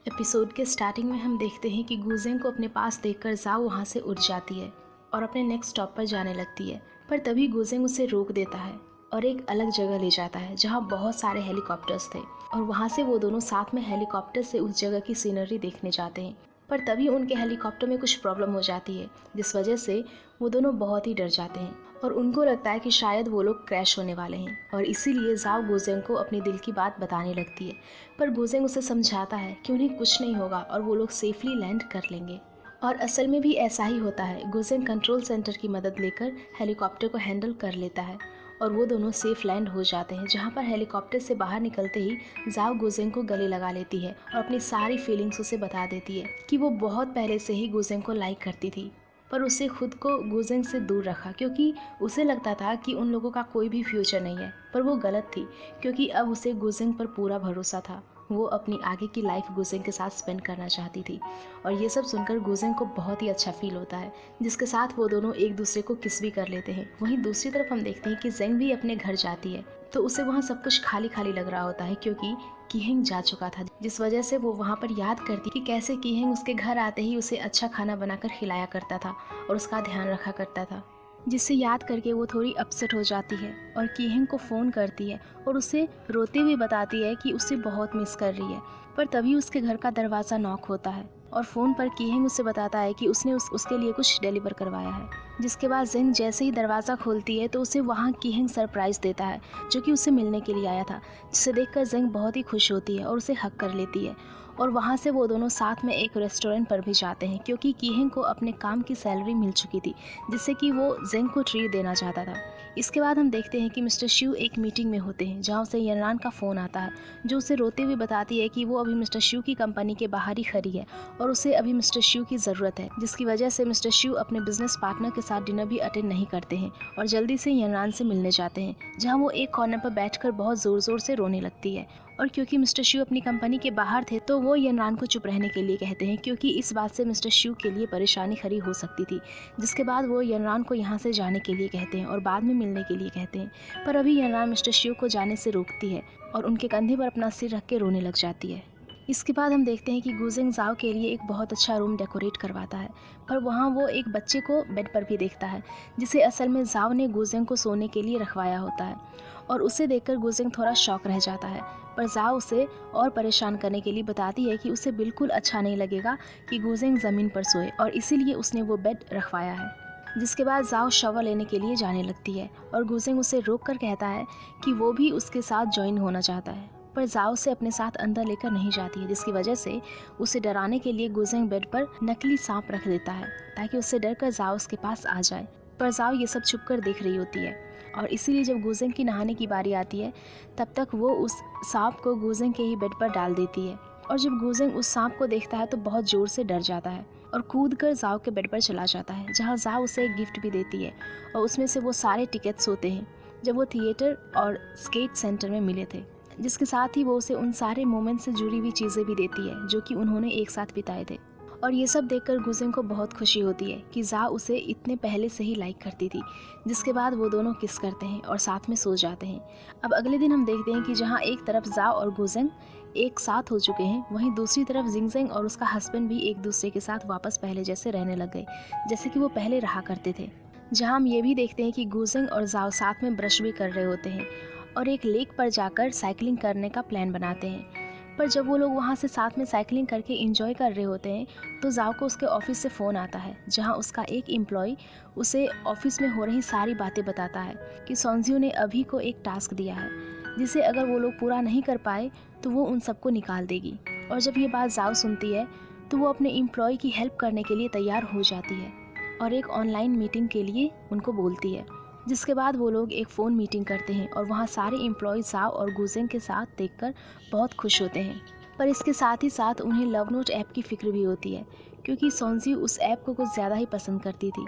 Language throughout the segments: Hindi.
एपिसोड के स्टार्टिंग में हम देखते हैं कि गुजेंग को अपने पास देखकर जाओ वहाँ से उठ जाती है और अपने नेक्स्ट स्टॉप पर जाने लगती है। पर तभी गुजेंग उसे रोक देता है और एक अलग जगह ले जाता है जहाँ बहुत सारे हेलीकॉप्टर्स थे और वहाँ से वो दोनों साथ में हेलीकॉप्टर से उस जगह की सीनरी देखने जाते हैं। पर तभी उनके हेलीकॉप्टर में कुछ प्रॉब्लम हो जाती है जिस वजह से वो दोनों बहुत ही डर जाते हैं और उनको लगता है कि शायद वो लोग क्रैश होने वाले हैं और इसीलिए जाओ गुजेंग को अपनी दिल की बात बताने लगती है। पर गुजेंग उसे समझाता है कि उन्हें कुछ नहीं होगा और वो लोग सेफली लैंड कर लेंगे। और असल में भी ऐसा ही होता है। गुजेंग कंट्रोल सेंटर की मदद लेकर हेलीकॉप्टर को हैंडल कर लेता है और वो दोनों सेफ लैंड हो जाते हैं, जहाँ पर हेलीकॉप्टर से बाहर निकलते ही जाओ गुजेंग को गले लगा लेती है और अपनी सारी फीलिंग्स उसे बता देती है कि वो बहुत पहले से ही गुजेंग को लाइक करती थी, पर उसे खुद को गुजेंग से दूर रखा क्योंकि उसे लगता था कि उन लोगों का कोई भी फ्यूचर नहीं है। पर वो गलत थी क्योंकि अब उसे गुजेंग पर पूरा भरोसा था। वो अपनी आगे की लाइफ गुजेंग के साथ स्पेंड करना चाहती थी और ये सब सुनकर गुजेंग को बहुत ही अच्छा फील होता है, जिसके साथ वो दोनों एक दूसरे को किस भी कर लेते हैं। वहीं दूसरी तरफ हम देखते हैं कि जेंग भी अपने घर जाती है तो उसे वहाँ सब कुछ खाली खाली लग रहा होता है क्योंकि कीहेंग जा चुका था, जिस वजह से वो वहाँ पर याद करती कि कैसे कीहेंग उसके घर आते ही उसे अच्छा खाना बनाकर खिलाया करता था और उसका ध्यान रखा करता था, जिससे याद करके वो थोड़ी अपसेट हो जाती है और कीहेंग को फ़ोन करती है और उसे रोते हुए बताती है कि उसे बहुत मिस कर रही है। पर तभी उसके घर का दरवाज़ा नॉक होता है और फ़ोन पर कीहेंग उसे बताता है कि उसने उसके लिए कुछ डिलीवर करवाया है। जिसके बाद जेंग जैसे ही दरवाज़ा खोलती है तो उसे वहाँ कीहेंग सरप्राइज़ देता है जो कि उसे मिलने के लिए आया था, जिसे देखकर जेंग बहुत ही खुश होती है और उसे हक कर लेती है। और वहाँ से वो दोनों साथ में एक रेस्टोरेंट पर भी जाते हैं क्योंकि कीहेंग को अपने काम की सैलरी मिल चुकी थी, जिससे कि वो जेंग को ट्रीट देना चाहता था। इसके बाद हम देखते हैं कि मिस्टर शिव एक मीटिंग में होते हैं जहाँ उसे यनरान का फ़ोन आता है जो उसे रोते हुए बताती है कि वो अभी मिस्टर शिव की कंपनी के बाहर ही खड़ी है और उसे अभी मिस्टर शिव की ज़रूरत है, जिसकी वजह से मिस्टर शिव अपने बिजनेस पार्टनर के साथ डिनर भी अटेंड नहीं करते हैं और जल्दी से यनरान से मिलने जाते हैं, जहाँ वो एक कॉर्नर पर बैठकर बहुत ज़ोर ज़ोर से रोने लगती है। और क्योंकि मिस्टर शिव अपनी कंपनी के बाहर थे तो वो यनरान को चुप रहने के लिए कहते हैं क्योंकि इस बात से मिस्टर शिव के लिए परेशानी खड़ी हो सकती थी। जिसके बाद वो यनरान को यहाँ से जाने के लिए कहते हैं और बाद में मिलने के लिए कहते हैं, पर अभी यनरान मिस्टर शिव को जाने से रोकती है और उनके कंधे पर अपना सिर रख के रोने लग जाती है। इसके बाद हम देखते हैं कि गुजेंग जाओ के लिए एक बहुत अच्छा रूम डेकोरेट करवाता है, पर वहाँ वो एक बच्चे को बेड पर भी देखता है जिसे असल में जाओ ने गुजेंग को सोने के लिए रखवाया होता है और उसे देखकर गुजेंग थोड़ा शॉक रह जाता है। पर जाओ उसे और परेशान करने के लिए बताती है कि उसे बिल्कुल अच्छा नहीं लगेगा कि गुजेंग ज़मीन पर सोए और इसीलिए उसने वो बेड रखवाया है। जिसके बाद जाओ शवर लेने के लिए जाने लगती है और गुजेंग उसे रोक कर कहता है कि वो भी उसके साथ ज्वाइन होना चाहता है, पर जाओ उसे अपने साथ अंदर लेकर नहीं जाती है, जिसकी वजह से उसे डराने के लिए गुजेंग बेड पर नकली सांप रख देता है ताकि उससे डरकर जाओ उसके पास आ जाए। पर जाओ ये सब छुप कर देख रही होती है और इसीलिए जब गुजेंग की नहाने की बारी आती है तब तक वो उस सांप को गुजेंग के ही बेड पर डाल देती है और जब गुजेंग उस सांप को देखता है तो बहुत ज़ोर से डर जाता है और कूद कर जाओ के बेड पर चला जाता है, जहाँ जाओ उसे एक गिफ्ट भी देती है और उसमें से वो सारे टिकट्स होते हैं जब वो थिएटर और स्केट सेंटर में मिले थे, जिसके साथ ही वो उसे उन सारे मोमेंट से जुड़ी हुई चीज़ें भी देती है जो कि उन्होंने एक साथ बिताए थे। और ये सब देखकर गुजेंग को बहुत खुशी होती है कि जाओ उसे इतने पहले से ही लाइक करती थी। जिसके बाद वो दोनों किस करते हैं और साथ में सो जाते हैं। अब अगले दिन हम देखते हैं कि जहाँ एक तरफ जाओ और गुजेंग एक साथ हो चुके हैं, वहीं दूसरी तरफ जिंगजेंग और उसका हस्बैंड भी एक दूसरे के साथ वापस पहले जैसे रहने लग गए जैसे कि वो पहले रहा करते थे। जहाँ हम ये भी देखते हैं कि गुजेंग और जाओ साथ में ब्रश भी कर रहे होते हैं और एक लेक पर जाकर साइकिलिंग करने का प्लान बनाते हैं। पर जब वो लोग वहाँ से साथ में साइकिलिंग करके एंजॉय कर रहे होते हैं तो जाओ को उसके ऑफिस से फ़ोन आता है, जहाँ उसका एक एम्प्लॉय उसे ऑफिस में हो रही सारी बातें बताता है कि सोंजियो ने अभी को एक टास्क दिया है जिसे अगर वो लोग पूरा नहीं कर पाए तो वो उन सबको निकाल देगी। और जब ये बात जाओ सुनती है तो वो अपने एम्प्लॉय की हेल्प करने के लिए तैयार हो जाती है और एक ऑनलाइन मीटिंग के लिए उनको बोलती है। जिसके बाद वो लोग एक फ़ोन मीटिंग करते हैं और वहाँ सारे एम्प्लॉय जाओ और गुजेंग के साथ देखकर बहुत खुश होते हैं। पर इसके साथ ही साथ उन्हें लव नोट ऐप की फ़िक्र भी होती है क्योंकि सोंजियो उस ऐप को कुछ ज़्यादा ही पसंद करती थी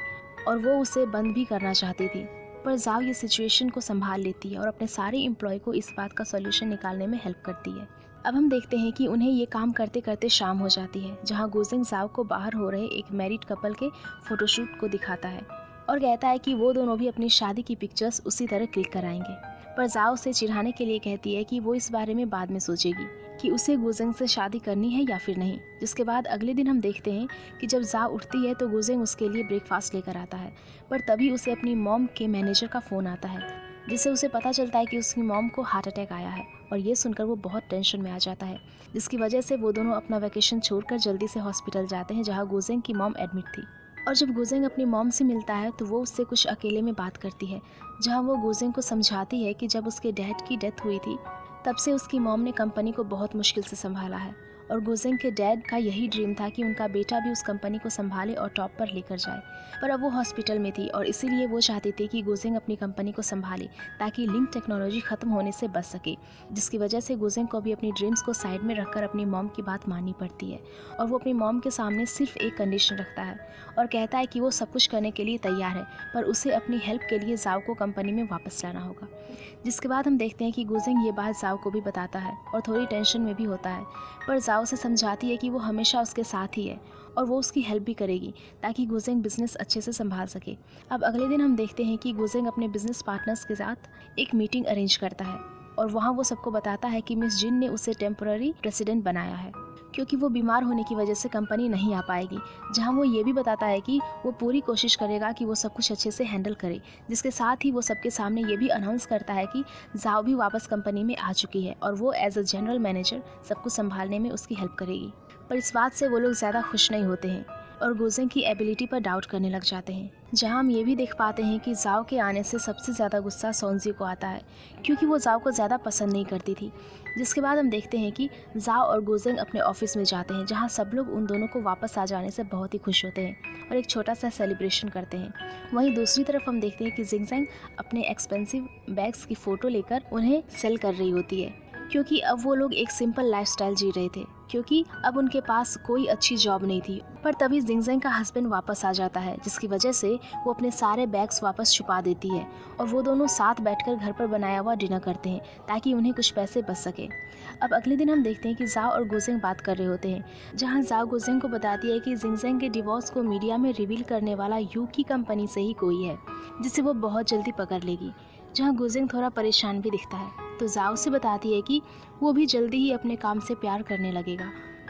और वो उसे बंद भी करना चाहती थी। पर जाओ ये सिचुएशन को संभाल लेती है और अपने सारे एम्प्लॉय को इस बात का सॉल्यूशन निकालने में हेल्प करती है। अब हम देखते हैं कि उन्हें ये काम करते करते शाम हो जाती है, जहाँ गुजेंग जाओ को बाहर हो रहे एक मैरिड कपल के फ़ोटोशूट को दिखाता है और कहता है कि वो दोनों भी अपनी शादी की पिक्चर्स उसी तरह क्लिक कराएंगे। पर जाओ उसे चिढ़ाने के लिए कहती है कि वो इस बारे में बाद में सोचेगी। कि उसे गुजेंग से शादी करनी है या फिर नहीं। जिसके बाद अगले दिन हम देखते हैं कि जब जाओ उठती है तो गुजेंग उसके लिए ब्रेकफास्ट लेकर आता है, पर तभी उसे अपनी मॉम के मैनेजर का फ़ोन आता है, जिससे उसे पता चलता है कि उसकी मॉम को हार्ट अटैक आया है। और ये सुनकर वो बहुत टेंशन में आ जाता है, जिसकी वजह से वो दोनों अपना वैकेशन छोड़कर जल्दी से हॉस्पिटल जाते हैं जहाँ गुजेंग की मॉम एडमिट थी। और जब गुजेंग अपनी मॉम से मिलता है तो वो उससे कुछ अकेले में बात करती है, जहाँ वो गुजेंग को समझाती है कि जब उसके डैड की डेथ हुई थी तब से उसकी मॉम ने कंपनी को बहुत मुश्किल से संभाला है, और गुजेंग के डैड का यही ड्रीम था कि उनका बेटा भी उस कंपनी को संभाले और टॉप पर लेकर जाए। पर अब वो हॉस्पिटल में थी और इसीलिए वो चाहती थी कि गुजेंग अपनी कंपनी को संभाले ताकि लिंक टेक्नोलॉजी ख़त्म होने से बच सके, जिसकी वजह से गुजेंग को भी अपनी ड्रीम्स को साइड में रखकर अपनी मॉम की बात माननी पड़ती है। और वो अपनी मॉम के सामने सिर्फ एक कंडीशन रखता है और कहता है कि वो सब कुछ करने के लिए तैयार है, पर उसे अपनी हेल्प के लिए जाओ को कंपनी में वापस लाना होगा। जिसके बाद हम देखते हैं कि गुजेंग ये बात जाओ को भी बताता है और थोड़ी टेंशन में भी होता है, पर जाओ से समझाती है कि वो हमेशा उसके साथ ही है और वो उसकी हेल्प भी करेगी ताकि गुजेंग बिजनेस अच्छे से संभाल सके। अब अगले दिन हम देखते हैं कि गुजेंग अपने बिजनेस पार्टनर्स के साथ एक मीटिंग अरेंज करता है और वहाँ वो सबको बताता है कि मिस जिन ने उसे टेम्पररी प्रेसिडेंट बनाया है क्योंकि वो बीमार होने की वजह से कंपनी नहीं आ पाएगी, जहां वो ये भी बताता है कि वो पूरी कोशिश करेगा कि वो सब कुछ अच्छे से हैंडल करे। जिसके साथ ही वो सबके सामने ये भी अनाउंस करता है कि जाओ भी वापस कंपनी में आ चुकी है और वो एज अ जनरल मैनेजर सब कुछ संभालने में उसकी हेल्प करेगी। पर इस बात से वो लोग ज़्यादा खुश नहीं होते हैं और गुजेंग की एबिलिटी पर डाउट करने लग जाते हैं, जहां हम ये भी देख पाते हैं कि जाओ के आने से सबसे ज़्यादा गुस्सा सोन्जी को आता है क्योंकि वो जाओ को ज़्यादा पसंद नहीं करती थी। जिसके बाद हम देखते हैं कि जाओ और गुजेंग अपने ऑफिस में जाते हैं जहां सब लोग उन दोनों को वापस आ जाने से बहुत ही खुश होते हैं और एक छोटा सा सेलिब्रेशन करते हैं। वहीं दूसरी तरफ हम देखते हैं कि जिंगजेंग अपने एक्सपेंसिव बैग्स की फ़ोटो लेकर उन्हें सेल कर रही होती है क्योंकि अब वो लोग एक सिंपल लाइफस्टाइल जी रहे थे क्योंकि अब उनके पास कोई अच्छी जॉब नहीं थी। पर तभी जिंगजेंग का हस्बैंड वापस आ जाता है जिसकी वजह से वो अपने सारे बैग्स वापस छुपा देती है और वो दोनों साथ बैठकर घर पर बनाया हुआ डिनर करते हैं ताकि उन्हें कुछ पैसे बच सके। अब अगले दिन हम देखते हैं कि जाओ और गुजेंग बात कर रहे होते हैं, जहाँ जाओ गुजेंग को बताती है कि जिंगजेंग के डिवोर्स को मीडिया में रिवील करने वाला यू की कंपनी से ही कोई है जिसे वो बहुत जल्दी पकड़ लेगी। जहाँ गुजेंग थोड़ा परेशान भी दिखता है तो जाओ से बताती है कि वो भी जल्दी ही अपने काम से प्यार करने लगेगा।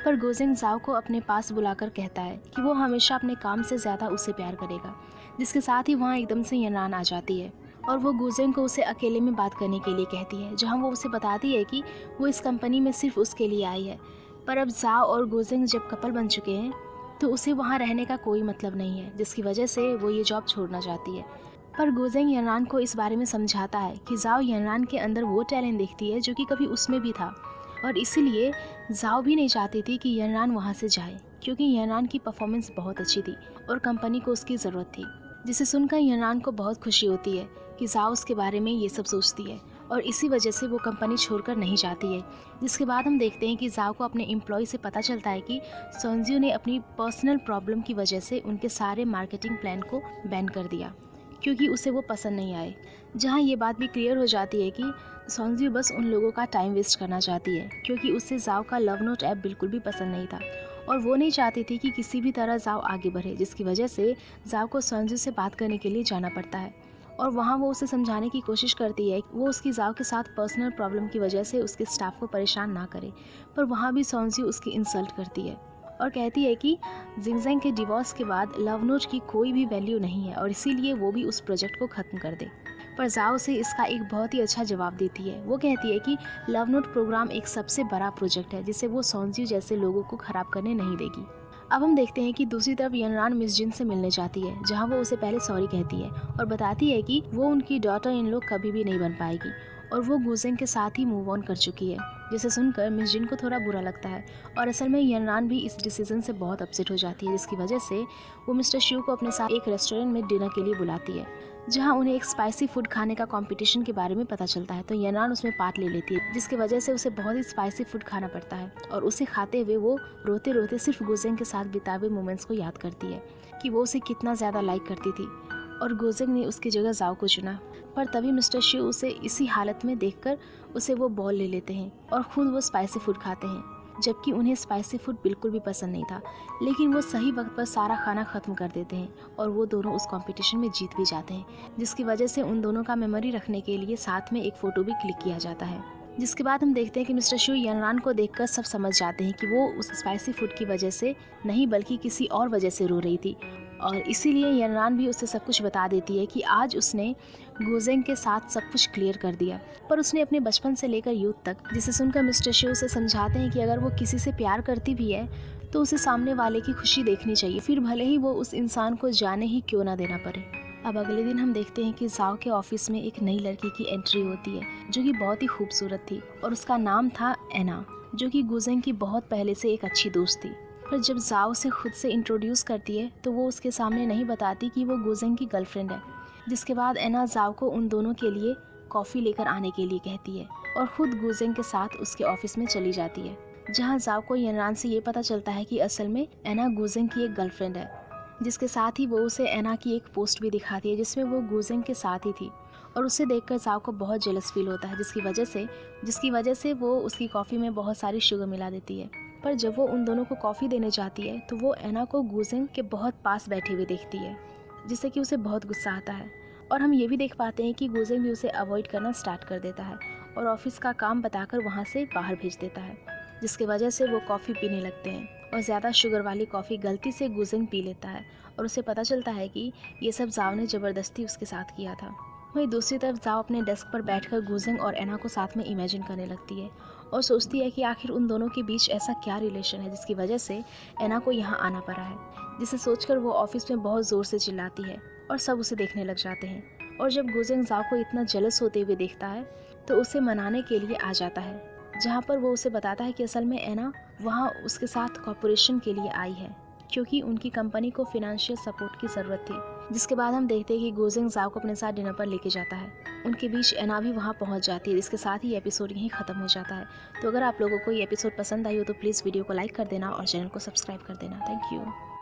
पर गुजेंग जाओ को अपने पास बुलाकर कहता है कि वो हमेशा अपने काम से ज़्यादा उसे प्यार करेगा। जिसके साथ ही वहाँ एकदम से यनान आ जाती है और वो गुजेंग को उसे अकेले में बात करने के लिए कहती है, जहाँ वो उसे बताती है कि वो इस कंपनी में सिर्फ उसके लिए आई है। पर अब जाओ और गुजेंग जब कपल बन चुके हैं तो उसे वहाँ रहने का कोई मतलब नहीं है, जिसकी वजह से वो ये जॉब छोड़ना चाहती है। पर गुजेंग यनान को इस बारे में समझाता है कि जाओ यनान के अंदर वो टैलेंट देखती है जो कि कभी उसमें भी था और इसीलिए जाओ भी नहीं चाहती थी कि यनान वहाँ से जाए क्योंकि यनान की परफॉर्मेंस बहुत अच्छी थी और कंपनी को उसकी ज़रूरत थी। जिसे सुनकर यनान को बहुत खुशी होती है कि जाओ उसके बारे में ये सब सोचती है और इसी वजह से वो कंपनी छोड़कर नहीं जाती है। जिसके बाद हम देखते हैं कि जाओ को अपने एम्प्लॉय से पता चलता है कि सोन्जियो ने अपनी पर्सनल प्रॉब्लम की वजह से उनके सारे मार्केटिंग प्लान को बैन कर दिया क्योंकि उसे वो पसंद नहीं आए। जहाँ ये बात भी क्लियर हो जाती है कि सोन्जियो बस उन लोगों का टाइम वेस्ट करना चाहती है क्योंकि उससे जाओ का लव नोट ऐप बिल्कुल भी पसंद नहीं था और वो नहीं चाहती थी कि किसी भी तरह जाओ आगे बढ़े, जिसकी वजह से जाओ को सोन्जियो से बात करने के लिए जाना पड़ता है और वहाँ वो उसे समझाने की कोशिश करती है कि वो उसकी जाओ के साथ पर्सनल प्रॉब्लम की वजह से उसके स्टाफ को परेशान ना करे। पर वहाँ भी सोन्जियो उसकी इंसल्ट करती है और कहती है कि जिंगजेंग के डिवोर्स के बाद लव नोट की कोई भी वैल्यू नहीं है और इसीलिए वो भी उस प्रोजेक्ट को ख़त्म कर दे। पर जाओ से इसका एक बहुत ही अच्छा जवाब देती है। वो कहती है कि लव नोट प्रोग्राम एक सबसे बड़ा प्रोजेक्ट है जिसे वो सोन्जियो जैसे लोगों को ख़राब करने नहीं देगी। अब हम देखते हैं कि दूसरी तरफ यनरान मिस जिन से मिलने जाती है, जहाँ वो उसे पहले सॉरी कहती है और बताती है कि वो उनकी डॉटर इन लोग कभी भी नहीं बन पाएगी और वो गुजेंग के साथ ही मूव ऑन कर चुकी है। जिसे सुनकर मिस जिन को थोड़ा बुरा लगता है और असल में यनरान भी इस डिसीजन से बहुत अपसेट हो जाती है, जिसकी वजह से वो मिस्टर शिव को अपने साथ एक रेस्टोरेंट में डिनर के लिए बुलाती है, जहाँ उन्हें एक स्पाइसी फूड खाने का कंपटीशन के बारे में पता चलता है। तो यनान उसमें पार्ट ले लेती है, जिसकी वजह से उसे बहुत ही स्पाइसी फूड खाना पड़ता है और उसे खाते हुए वो रोते रोते सिर्फ गुजेंग के साथ बिताए हुए मोमेंट्स को याद करती है कि वो उसे कितना ज़्यादा लाइक करती थी और गुजेंग ने उसकी जगह जाओ को चुना। पर तभी मिस्टर शिव उसे इसी हालत में देखकर उसे वो बॉल ले लेते हैं और खुद वो स्पाइसी फूड खाते हैं, जबकि उन्हें स्पाइसी फूड बिल्कुल भी पसंद नहीं था। लेकिन वो सही वक्त पर सारा खाना ख़त्म कर देते हैं और वो दोनों उस कंपटीशन में जीत भी जाते हैं, जिसकी वजह से उन दोनों का मेमोरी रखने के लिए साथ में एक फ़ोटो भी क्लिक किया जाता है। जिसके बाद हम देखते हैं कि मिस्टर शू यनरान को देखकर सब समझ जाते हैं कि वो उस स्पाइसी फूड की वजह से नहीं बल्कि किसी और वजह से रो रही थी, और इसीलिए यनरान भी उसे सब कुछ बता देती है कि आज उसने गुजेंग के साथ सब कुछ क्लियर कर दिया, पर उसने अपने बचपन से लेकर यूथ तक, जिसे सुनकर मिस्टर शू उसे समझाते हैं कि अगर वो किसी से प्यार करती भी है तो उसे सामने वाले की खुशी देखनी चाहिए, फिर भले ही वो उस इंसान को जाने ही क्यों ना देना पड़े। अब अगले दिन हम देखते हैं कि जाओ के ऑफिस में एक नई लड़की की एंट्री होती है जो कि बहुत ही खूबसूरत थी, और उसका नाम था एना, जो कि गुजेंग की बहुत पहले से एक अच्छी दोस्त थी। पर जब जाओ से खुद से इंट्रोड्यूस करती है तो वो उसके सामने नहीं बताती कि वो गुजेंग की गर्लफ्रेंड है। जिसके बाद एना जाओ को उन दोनों के लिए कॉफ़ी लेकर आने के लिए कहती है और ख़ुद गुजेंग के साथ उसके ऑफिस में चली जाती है, जहाँ जाओ को यनरान से ये पता चलता है कि असल में एना गुजेंग की एक गर्लफ्रेंड है। जिसके साथ ही वो उसे एना की एक पोस्ट भी दिखाती है जिसमें वो गुजेंग के साथ ही थी, और उसे देखकर जाओ को बहुत जेलस फील होता है, जिसकी वजह से वो उसकी कॉफ़ी में बहुत सारी शुगर मिला देती है। पर जब वो उन दोनों को कॉफ़ी देने जाती है तो वो एना को गुजेंग के बहुत पास बैठे हुए देखती है, जिससे कि उसे बहुत गुस्सा आता है। और हम ये भी देख पाते हैं कि गुजेंग भी उसे अवॉइड करना स्टार्ट कर देता है और ऑफिस का काम बताकर वहाँ से बाहर भेज देता है, जिसकी वजह से वो कॉफ़ी पीने लगते हैं और ज़्यादा शुगर वाली कॉफ़ी गलती से गुजेंग पी लेता है, और उसे पता चलता है कि ये सब जाओ ने ज़बरदस्ती उसके साथ किया था। वहीं दूसरी तरफ जाओ अपने डेस्क पर बैठकर गुजेंग और एना को साथ में इमेजिन करने लगती है और सोचती है कि आखिर उन दोनों के बीच ऐसा क्या रिलेशन है जिसकी वजह से एना को यहाँ आना पड़ा है, जिसे सोचकर वो ऑफिस में बहुत ज़ोर से चिल्लाती है और सब उसे देखने लग जाते हैं। और जब गुजेंग जाओ को इतना जेलस होते हुए देखता है तो उसे मनाने के लिए आ जाता है, जहाँ पर वो उसे बताता है कि असल में एना वहाँ उसके साथ कॉर्पोरेशन के लिए आई है क्योंकि उनकी कंपनी को फिनेंशियल सपोर्ट की ज़रूरत थी। जिसके बाद हम देखते हैं कि गुजेंग जाओ को अपने साथ डिनर पर लेके जाता है, उनके बीच एना भी वहाँ पहुँच जाती है। इसके साथ ही एपिसोड यहीं ख़त्म हो जाता है। तो अगर आप लोगों को ये एपिसोड पसंद आई हो तो प्लीज़ वीडियो को लाइक कर देना और चैनल को सब्सक्राइब कर देना। Thank you.